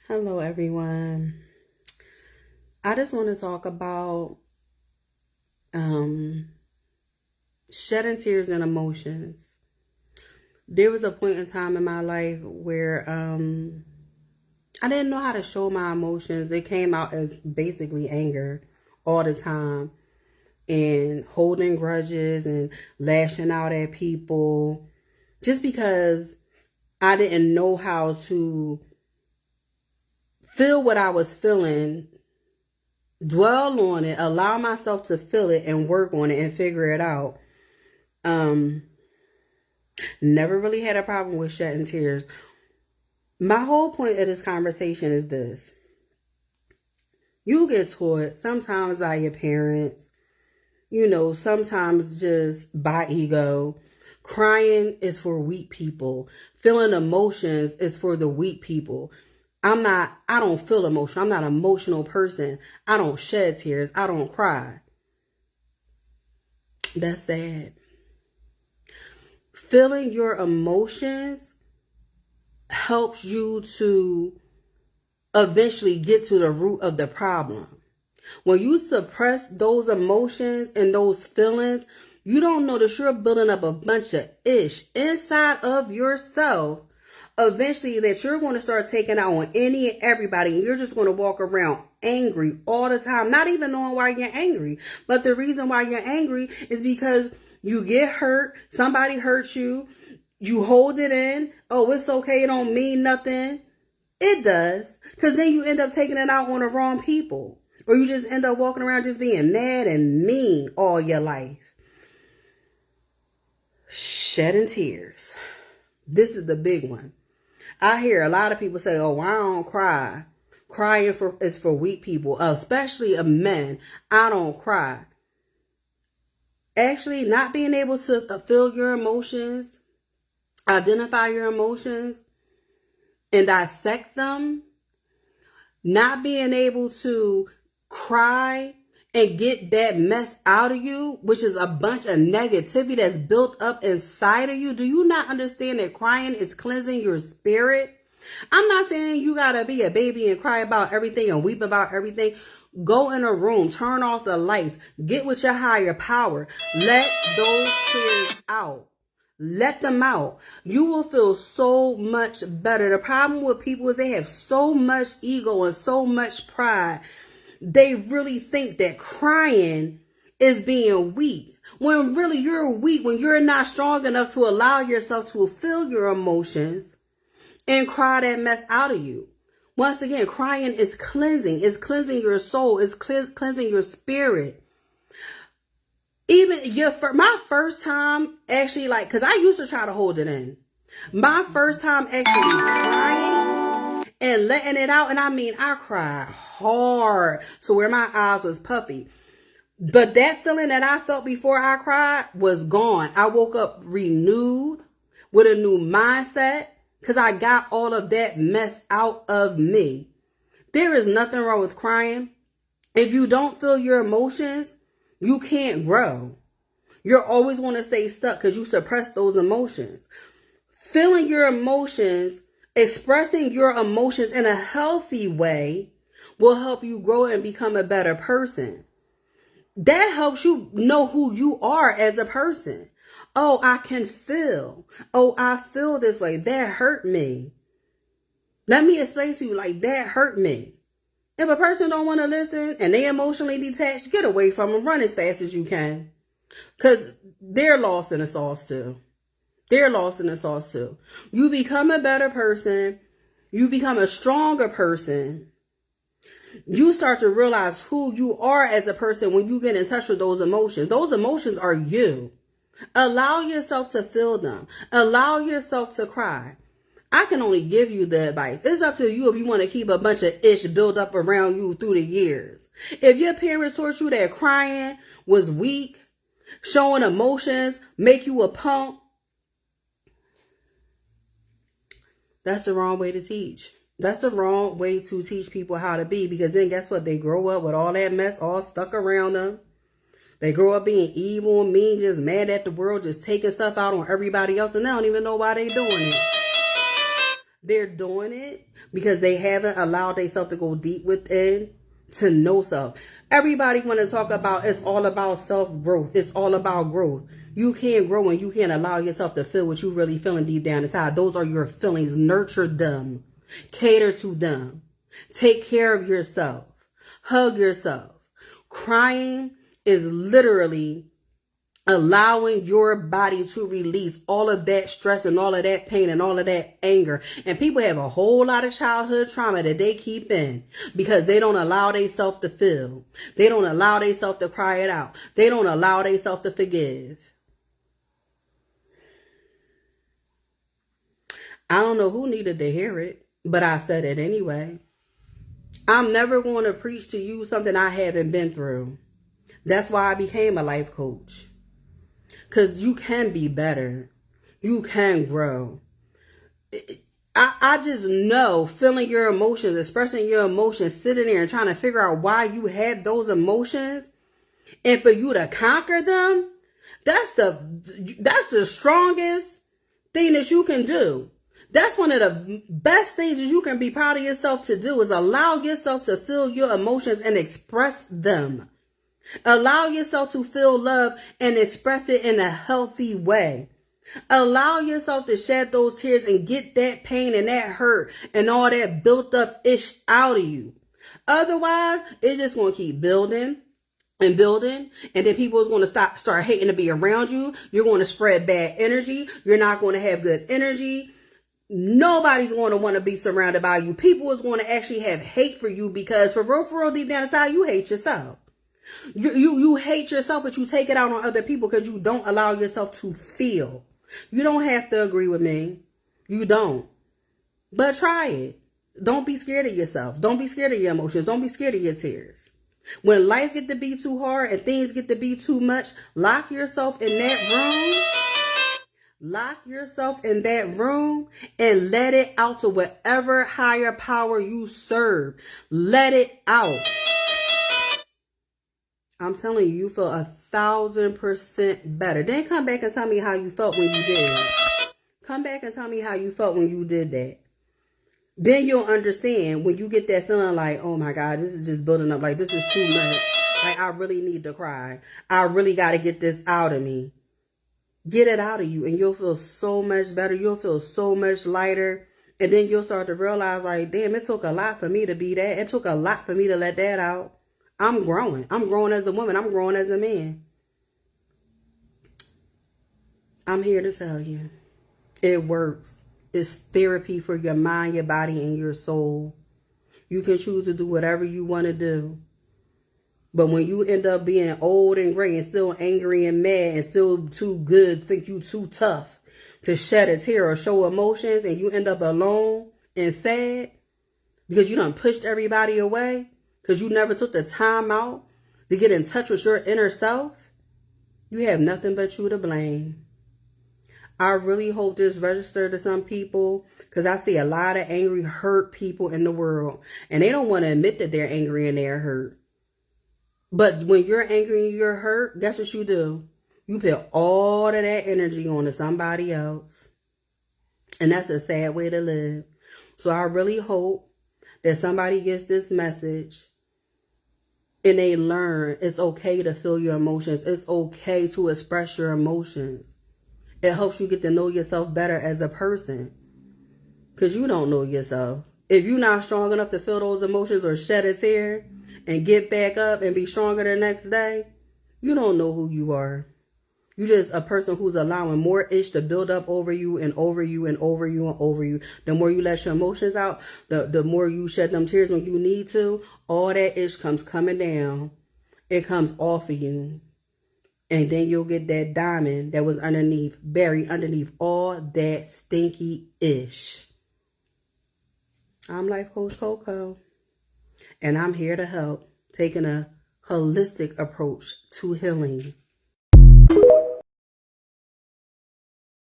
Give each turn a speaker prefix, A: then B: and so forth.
A: Hello, everyone. I just want to talk about um, shedding tears and emotions. There was a point in time in my life where I didn't know how to show my emotions. It came out as basically anger all the time and holding grudges and lashing out at people just because I didn't know how to feel what I was feeling, dwell on it, allow myself to feel it and work on it and figure it out. Um, Never really had a problem with shedding tears. My whole point of this conversation is this. You get taught sometimes by your parents, sometimes just by ego. Crying is for weak people. Feeling emotions is for the weak people. I don't feel emotion. I'm not an emotional person. I don't shed tears. I don't cry. That's sad. Feeling your emotions helps you to eventually get to the root of the problem. When you suppress those emotions and those feelings, you don't know that you're building up a bunch of ish inside of yourself. Eventually, that you're going to start taking out on any and everybody, and you're just going to walk around angry all the time, not even knowing why you're angry. But the reason why you're angry is because you get hurt, somebody hurts you, you hold it in. Oh, it's okay, it don't mean nothing. It does, because then you end up taking it out on the wrong people. Or you just end up walking around just being mad and mean all your life. Shedding tears. This is the big one. I hear a lot of people say, oh, I don't cry. Crying is for weak people, especially men. I don't cry. Actually, not being able to feel your emotions, identify your emotions, and dissect them, not being able to cry and get that mess out of you, which is a bunch of negativity that's built up inside of you. Do you not understand that crying is cleansing your spirit? I'm not saying you gotta be a baby and cry about everything and weep about everything. Go in a room, turn off the lights, get with your higher power. Let those tears out. Let them out. You will feel so much better. The problem with people is they have so much ego and so much pride. They really think that crying is being weak. When really you're weak, when you're not strong enough to allow yourself to feel your emotions and cry that mess out of you. Once again, crying is cleansing. It's cleansing your soul. It's cleansing your spirit. Even my first time actually, because I used to try to hold it in. My first time actually crying and letting it out. And I mean, I cried hard to where my eyes was puffy. But that feeling that I felt before I cried was gone. I woke up renewed with a new mindset because I got all of that mess out of me. There is nothing wrong with crying. If you don't feel your emotions, you can't grow. You're always going to stay stuck because you suppress those emotions. Feeling your emotions, expressing your emotions in a healthy way will help you grow and become a better person. That helps you know who you are as a person. Oh, I can feel. Oh, I feel this way. That hurt me. Let me explain to you, that hurt me. If a person don't want to listen and they emotionally detached, get away from them. Run as fast as you can. Because they're lost in the sauce too. They're lost in the sauce too. You become a better person. You become a stronger person. You start to realize who you are as a person when you get in touch with those emotions. Those emotions are you. Allow yourself to feel them. Allow yourself to cry. I can only give you the advice. It's up to you if you want to keep a bunch of ish built up around you through the years. If your parents taught you that crying was weak, showing emotions make you a punk, that's the wrong way to teach. That's the wrong way to teach people how to be, because then guess what? They grow up with all that mess all stuck around them. They grow up being evil, mean, just mad at the world, just taking stuff out on everybody else, and they don't even know why they doing it. They're doing it because they haven't allowed themselves to go deep within to know self. Everybody want to talk about it's all about self-growth. It's all about growth. You can't grow and you can't allow yourself to feel what you really feeling deep down inside. Those are your feelings. Nurture them. Cater to them. Take care of yourself. Hug yourself. Crying is literally allowing your body to release all of that stress and all of that pain and all of that anger. And people have a whole lot of childhood trauma that they keep in because they don't allow themselves to feel. They don't allow themselves to cry it out. They don't allow themselves to forgive. I don't know who needed to hear it, but I said it anyway. I'm never going to preach to you something I haven't been through. That's why I became a life coach. Because you can be better. You can grow. I just know feeling your emotions, expressing your emotions, sitting there and trying to figure out why you have those emotions. And for you to conquer them, that's the strongest thing that you can do. That's one of the best things that you can be proud of yourself to do is allow yourself to feel your emotions and express them. Allow yourself to feel love and express it in a healthy way. Allow yourself to shed those tears and get that pain and that hurt and all that built up ish out of you. Otherwise, it's just going to keep building and building. And then people is going to start hating to be around you. You're going to spread bad energy. You're not going to have good energy. Nobody's going to want to be surrounded by you. People is going to actually have hate for you because for real, deep down inside, you hate yourself. You hate yourself, but you take it out on other people because you don't allow yourself to feel. You don't have to agree with me. You don't. But try it. Don't be scared of yourself. Don't be scared of your emotions. Don't be scared of your tears. When life get to be too hard and things get to be too much, lock yourself in that room. Lock yourself in that room and let it out to whatever higher power you serve. Let it out. I'm telling you, you feel 1,000% better. Then come back and tell me how you felt when you did it. Come back and tell me how you felt when you did that. Then you'll understand when you get that feeling like, oh my God, this is just building up. Like, this is too much. Like, I really need to cry. I really got to get this out of me. Get it out of you and you'll feel so much better. You'll feel so much lighter. And then you'll start to realize like, damn, it took a lot for me to be that. It took a lot for me to let that out. I'm growing. I'm growing as a woman. I'm growing as a man. I'm here to tell you. It works. It's therapy for your mind, your body, and your soul. You can choose to do whatever you want to do. But when you end up being old and gray and still angry and mad and still too good, think you too tough to shed a tear or show emotions and you end up alone and sad because you done pushed everybody away because you never took the time out to get in touch with your inner self, you have nothing but you to blame. I really hope this registered to some people because I see a lot of angry, hurt people in the world and they don't want to admit that they're angry and they're hurt. But when you're angry and you're hurt, guess what you do? You put all of that energy on to somebody else. And that's a sad way to live. So I really hope that somebody gets this message and they learn it's okay to feel your emotions. It's okay to express your emotions. It helps you get to know yourself better as a person. Because you don't know yourself. If you're not strong enough to feel those emotions or shed a tear and get back up and be stronger the next day, you don't know who you are. You're just a person who's allowing more ish to build up over you and over you and over you and over you. The more you let your emotions out, the more you shed them tears when you need to, all that ish comes coming down. It comes off of you. And then you'll get that diamond that was underneath, buried underneath all that stinky ish. I'm Life Coach Coco. And I'm here to help, taking a holistic approach to healing.